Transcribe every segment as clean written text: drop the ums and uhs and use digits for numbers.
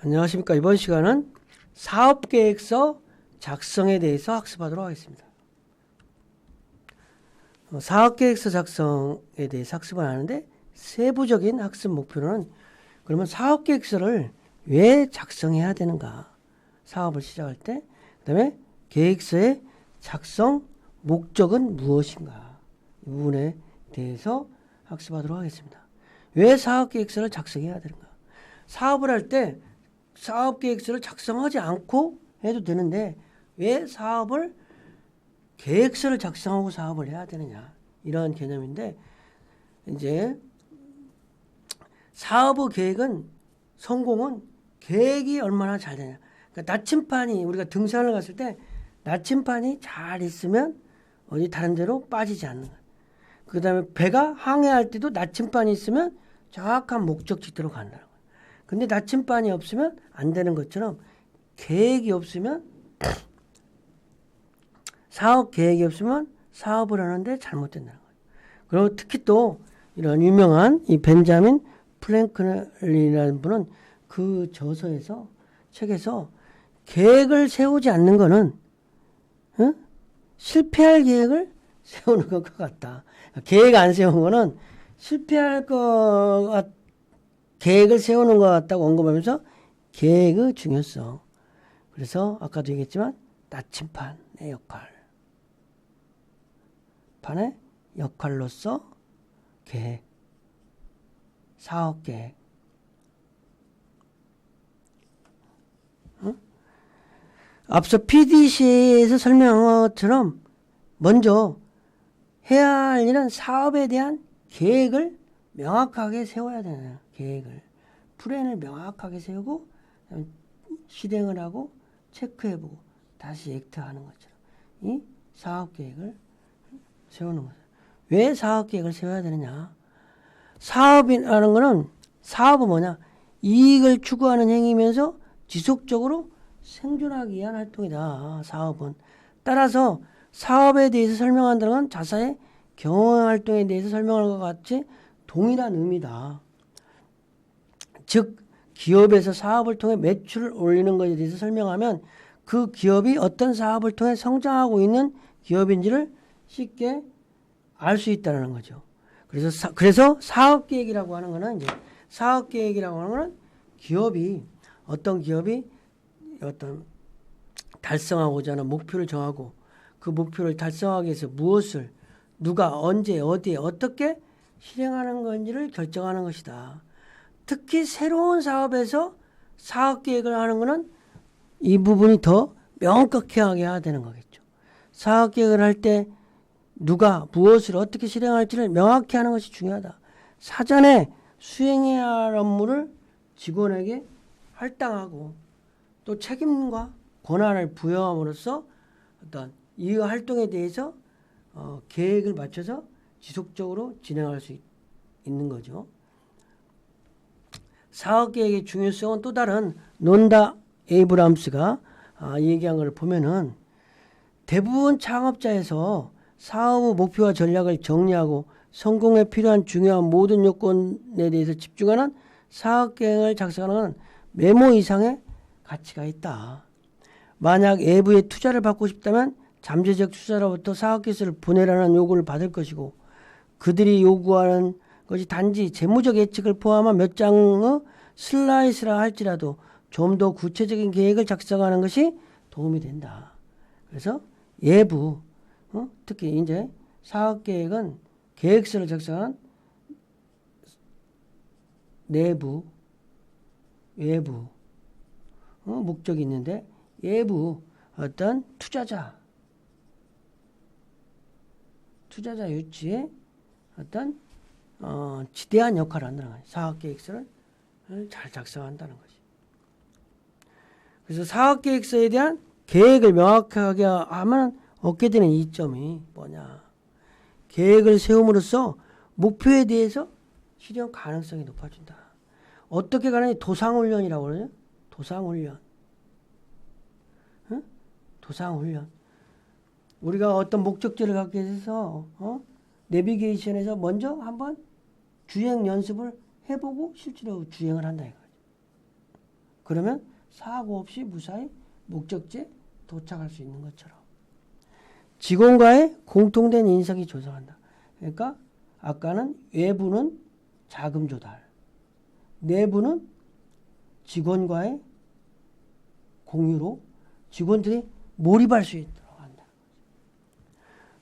안녕하십니까. 이번 시간은 사업계획서 작성에 대해서 학습하도록 하겠습니다. 사업계획서 작성에 대해서 학습을 하는데 세부적인 학습 목표는 그러면 사업계획서를 왜 작성해야 되는가? 사업을 시작할 때. 그 다음에 계획서의 작성 목적은 무엇인가? 이 부분에 대해서 학습하도록 하겠습니다. 왜 사업계획서를 작성해야 되는가? 사업을 할 때 사업계획서를 작성하지 않고 해도 되는데 왜 사업을 계획서를 작성하고 사업을 해야 되느냐, 이런 개념인데, 이제 사업의 계획은, 성공은 계획이 얼마나 잘 되냐. 그러니까 나침판이, 우리가 등산을 갔을 때 나침판이 잘 있으면 어디 다른 데로 빠지지 않는 거예요. 그 다음에 배가 항해할 때도 나침판이 있으면 정확한 목적지대로 간다는 거예요. 근데 나침반이 없으면 안 되는 것처럼 계획이 없으면, 사업 계획이 없으면 사업을 하는데 잘못된다는 거예요. 그리고 특히 또 이런 유명한 이 벤자민 프랭클린이라는 분은 그 저서에서, 책에서 계획을 세우지 않는 거는 실패할 계획을 세우는 것과 같다. 계획 안 세운 거는 실패할 것 같다. 계획을 세우는 것 같다고 언급하면서 계획의 중요성. 그래서 아까도 얘기했지만 나침판의 역할, 판의 역할로서 계획, 사업계획. 앞서 PDCA에서 설명한 것처럼 먼저 해야 할 일은 사업에 대한 계획을 명확하게 세워야 되는, 계획을, 플랜을 명확하게 세우고 실행을 하고 체크해보고 다시 액트하는 것처럼 이 사업계획을 세우는 거죠. 왜 사업계획을 세워야 되느냐? 사업이라는 거는, 사업은 뭐냐? 이익을 추구하는 행위면서 지속적으로 생존하기 위한 활동이다. 사업은. 따라서 사업에 대해서 설명한다는 건 자사의 경영활동에 대해서 설명하는 것과 같이 동일한 의미다. 즉 기업에서 사업을 통해 매출을 올리는 것에 대해서 설명하면 그 기업이 어떤 사업을 통해 성장하고 있는 기업인지를 쉽게 알 수 있다는 거죠. 그래서 사업계획이라고 하는 거는, 이제 사업계획이라고 하는 거는 어떤 기업이 어떤 달성하고자 하는 목표를 정하고 그 목표를 달성하기 위해서 무엇을, 누가, 언제, 어디에, 어떻게 실행하는 건지를 결정하는 것이다. 특히 새로운 사업에서 사업계획을 하는 것은 이 부분이 더 명확하게 해야 되는 거겠죠. 사업계획을 할 때 누가 무엇을 어떻게 실행할지를 명확히 하는 것이 중요하다. 사전에 수행해야 할 업무를 직원에게 할당하고 또 책임과 권한을 부여함으로써 어떤 이 활동에 대해서 계획을 맞춰서 지속적으로 진행할 수 있는 거죠. 사업계획의 중요성은 또 다른 논다 에이브람스가 얘기한 걸 보면은, 대부분 창업자에서 사업의 목표와 전략을 정리하고 성공에 필요한 중요한 모든 요건에 대해서 집중하는 사업계획을 작성하는 건 메모 이상의 가치가 있다. 만약 외부에 투자를 받고 싶다면 잠재적 투자로부터 사업계획서를 보내라는 요구를 받을 것이고, 그들이 요구하는 것이 단지 재무적 예측을 포함한 몇 장의 슬라이스라 할지라도 좀 더 구체적인 계획을 작성하는 것이 도움이 된다. 그래서 외부, 특히 이제 사업계획은 계획서를 작성하는 내부, 외부 목적이 있는데, 외부 어떤 투자자 유치에 어떤 지대한 역할을 한다는 거예요. 사업계획서를 잘 작성한다는 것이. 그래서 사업계획서에 대한 계획을 명확하게 하면 얻게 되는 이점이 뭐냐? 계획을 세움으로써 목표에 대해서 실현 가능성이 높아진다. 어떻게 가느냐? 도상훈련이라고 그러죠. 도상훈련. 도상훈련. 우리가 어떤 목적지를 갖기 위해서 내비게이션에서 먼저 한번 주행 연습을 해보고 실제로 주행을 한다 이거죠. 그러면 사고 없이 무사히 목적지에 도착할 수 있는 것처럼 직원과의 공통된 인식이 조성한다. 그러니까 아까는 외부는 자금 조달, 내부는 직원과의 공유로 직원들이 몰입할 수 있도록 한다.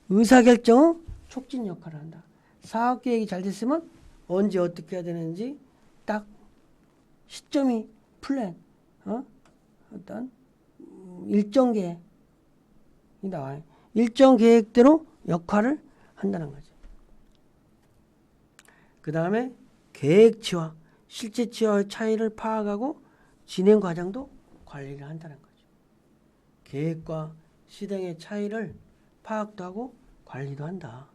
의사결정은 촉진 역할을 한다. 사업계획이 잘 됐으면 언제 어떻게 해야 되는지 딱 시점이 플랜, 어떤 일정 계획이 나와요. 일정 계획대로 역할을 한다는 거죠. 그 다음에 계획치와 실제치와의 차이를 파악하고 진행 과정도 관리를 한다는 거죠. 계획과 실행의 차이를 파악도 하고 관리도 한다.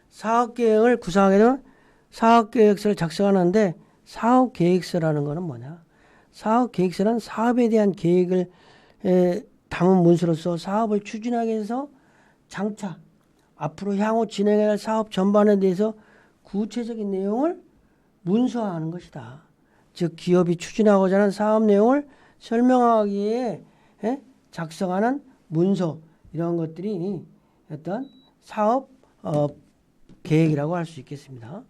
사업계획을 구상하게 되면 사업계획서를 작성하는데 사업계획서라는 것은 뭐냐? 사업계획서는 사업에 대한 계획을 담은 문서로서 사업을 추진하기 위해서 장차 앞으로 향후 진행해야 할 사업 전반에 대해서 구체적인 내용을 문서화하는 것이다. 즉 기업이 추진하고자 하는 사업 내용을 설명하기 위해 작성하는 문서 이런 것들이 어떤 사업 계획이라고 할 수 있겠습니다.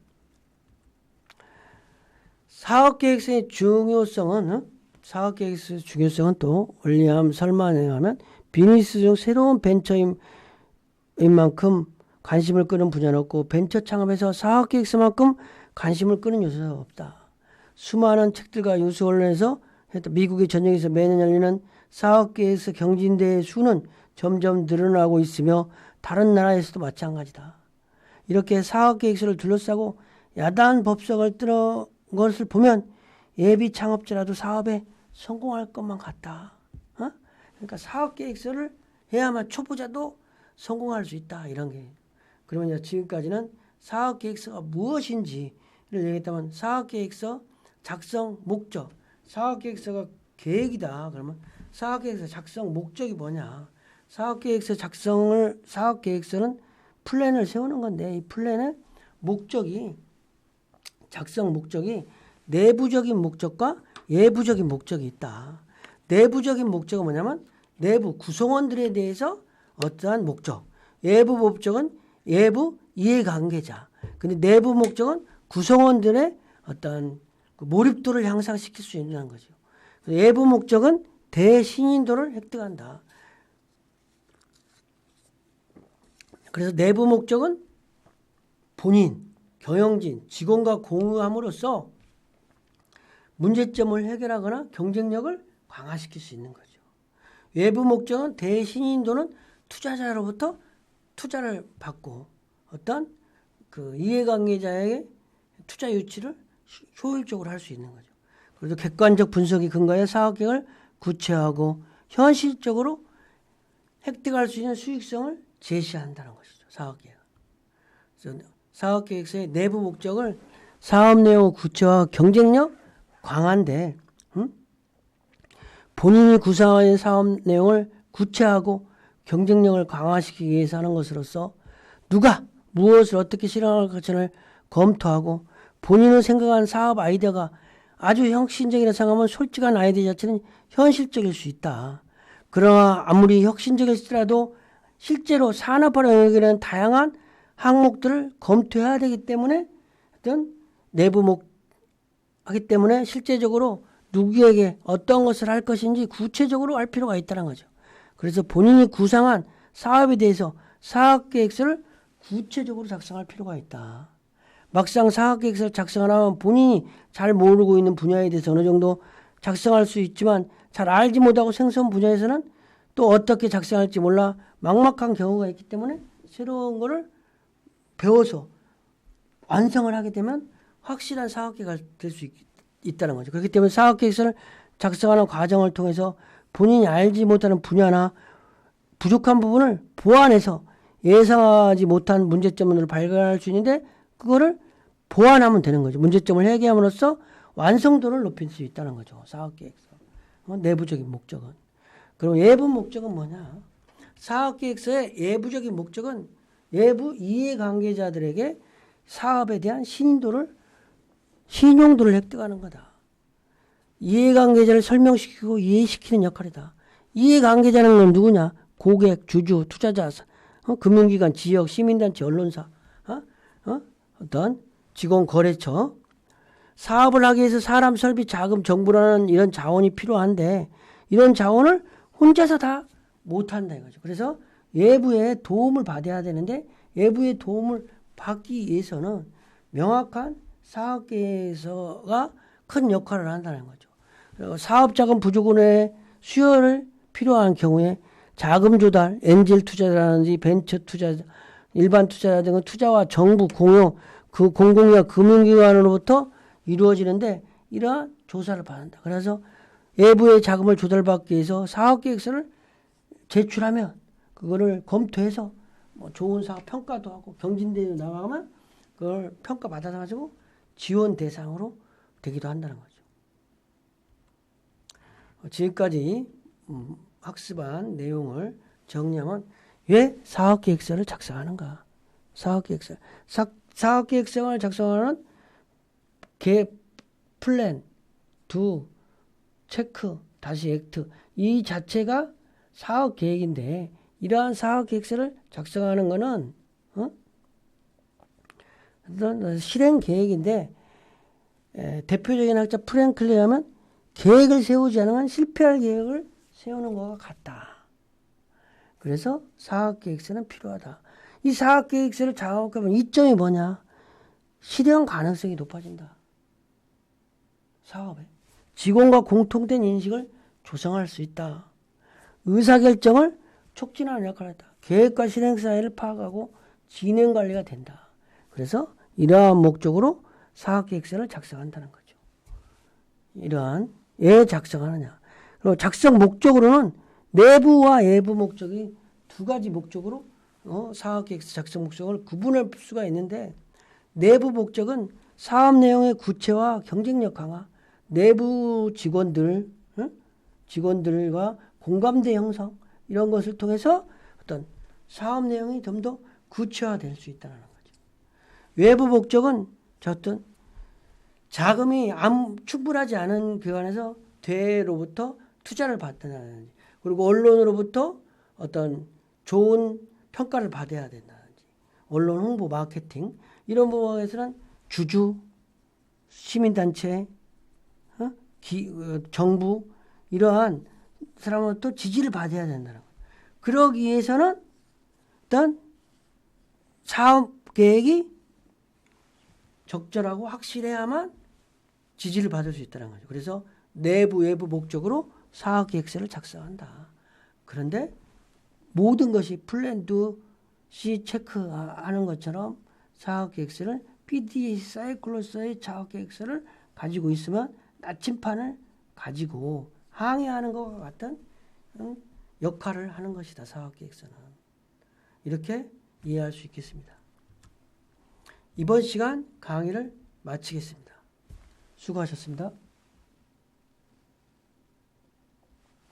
사업계획서의 중요성은 또 원리함 설명하면 비즈니스 중 새로운 벤처인 만큼 관심을 끄는 분야는 없고 벤처 창업에서 사업계획서만큼 관심을 끄는 요소가 없다. 수많은 책들과 유수 언론에서 미국의 전역에서 매년 열리는 사업계획서 경진대회 수는 점점 늘어나고 있으며 다른 나라에서도 마찬가지다. 이렇게 사업계획서를 둘러싸고 야단 법석을 뜨는 것을 보면 예비 창업자라도 사업에 성공할 것만 같다. 그러니까 사업계획서를 해야만 초보자도 성공할 수 있다. 이런 게. 그러면 지금까지는 사업계획서가 무엇인지를 얘기했다면 사업계획서 작성 목적. 사업계획서가 계획이다. 그러면 사업계획서 작성 목적이 뭐냐. 사업계획서는 플랜을 세우는 건데 이 플랜의 작성 목적이 내부적인 목적과 외부적인 목적이 있다. 내부적인 목적은 뭐냐면 내부 구성원들에 대해서 어떠한 목적. 외부 목적은 외부 이해관계자. 근데 내부 목적은 구성원들의 어떤 그 몰입도를 향상시킬 수 있는 거죠. 외부 목적은 대신인도를 획득한다. 그래서 내부 목적은 본인, 경영진, 직원과 공유함으로써 문제점을 해결하거나 경쟁력을 강화시킬 수 있는 거죠. 외부 목적은 대신인도는 투자자로부터 투자를 받고 어떤 그 이해관계자에게 투자 유치를 효율적으로 할 수 있는 거죠. 그래서 객관적 분석이 근거해 사업계획을 구체화하고 현실적으로 획득할 수 있는 수익성을 제시한다는 것이죠. 사업계획. 그래서 사업계획서의 내부 목적을 사업 내용 구체화 경쟁력 강화인데 본인이 구상한 사업 내용을 구체화하고 경쟁력을 강화시키기 위해서 하는 것으로서 누가 무엇을 어떻게 실행할 것을 검토하고 본인은 생각한 사업 아이디어가 아주 혁신적이라 생각하면 솔직한 아이디어 자체는 현실적일 수 있다. 그러나 아무리 혁신적일지라도 실제로 산업화로 연결되는 다양한 항목들을 검토해야 되기 때문에 어떤 하기 때문에 실제적으로 누구에게 어떤 것을 할 것인지 구체적으로 알 필요가 있다는 거죠. 그래서 본인이 구상한 사업에 대해서 사업계획서를 구체적으로 작성할 필요가 있다. 막상 사업계획서를 작성하면 본인이 잘 모르고 있는 분야에 대해서 어느 정도 작성할 수 있지만 잘 알지 못하고 생소한 분야에서는 또 어떻게 작성할지 몰라 막막한 경우가 있기 때문에 새로운 거를 배워서 완성을 하게 되면 확실한 사업계획이 될 수 있다는 거죠. 그렇기 때문에 사업계획서를 작성하는 과정을 통해서 본인이 알지 못하는 분야나 부족한 부분을 보완해서 예상하지 못한 문제점을 발견할 수 있는데 그거를 보완하면 되는 거죠. 문제점을 해결함으로써 완성도를 높일 수 있다는 거죠. 사업계획서. 내부적인 목적은. 그럼 외부 목적은 뭐냐? 사업계획서의 외부적인 목적은 외부 이해관계자들에게 사업에 대한 신용도를 획득하는 거다. 이해관계자를 설명시키고 이해시키는 역할이다. 이해관계자는 건 누구냐? 고객, 주주, 투자자, 금융기관, 지역, 시민단체, 언론사, 어떤 직원, 거래처. 사업을 하기 위해서 사람, 설비, 자금, 정보라는 이런 자원이 필요한데 이런 자원을 혼자서 다 못한다 이거죠. 그래서 외부의 도움을 받아야 되는데 외부의 도움을 받기 위해서는 명확한 사업계획서가 큰 역할을 한다는 거죠. 그리고 사업자금 부족은의 수요를 필요한 경우에 자금 조달, 엔젤 투자라든지 벤처 투자, 일반 투자자 등의 투자와 정부, 공용, 공공기관, 금융기관으로부터 이루어지는데 이러한 조사를 받는다. 그래서 외부의 자금을 조달받기 위해서 사업계획서를 제출하면 그거를 검토해서 뭐 좋은 사업 평가도 하고 경진대회 나가면 그걸 평가받아서 가지고 지원 대상으로 되기도 한다는 거죠. 지금까지 학습한 내용을 정리하면 왜 사업계획서를 작성하는가? 사업계획서를 작성하는 플랜, 두, 체크, 다시 액트 이 자체가 사업계획인데 이러한 사업계획서를 작성하는 것은 실행계획인데 대표적인 학자 프랭클리에 하면 계획을 세우지 않으면 실패할 계획을 세우는 것과 같다. 그래서 사업계획서는 필요하다. 이 사업계획서를 작업하면 이점이 뭐냐? 실현 가능성이 높아진다. 사업에. 직원과 공통된 인식을 조성할 수 있다. 의사결정을 촉진하는 역할을 한다. 계획과 실행 사이를 파악하고 진행관리가 된다. 그래서 이러한 목적으로 사업계획서를 작성한다는 거죠. 이러한 왜 작성하느냐. 그리고 작성 목적으로는 내부와 외부 목적이 두 가지 목적으로 사업계획서 작성 목적을 구분할 수가 있는데 내부 목적은 사업 내용의 구체화, 경쟁력 강화, 내부 직원들과 공감대 형성 이런 것을 통해서 어떤 사업 내용이 좀 더 구체화될 수 있다는 거죠. 외부 목적은 어떤 자금이 충분하지 않은 기관에서 대로부터 투자를 받는다든지 그리고 언론으로부터 어떤 좋은 평가를 받아야 된다든지 언론 홍보 마케팅 이런 부분에서는 주주, 시민단체, 정부 이러한 사람으로부터 지지를 받아야 된다는 거예요. 그러기 위해서는 일단 사업 계획이 적절하고 확실해야만 지지를 받을 수 있다는 거죠. 그래서 내부 외부 목적으로 사업 계획서를 작성한다. 그런데 모든 것이 플랜 두 C 체크하는 것처럼 사업 계획서를 PD 사이클로서의 사업 계획서를 가지고 있으면 나침판을 가지고 항해하는 것과 같은 역할을 하는 것이다. 사업 계획서는. 이렇게 이해할 수 있겠습니다. 이번 시간 강의를 마치겠습니다. 수고하셨습니다.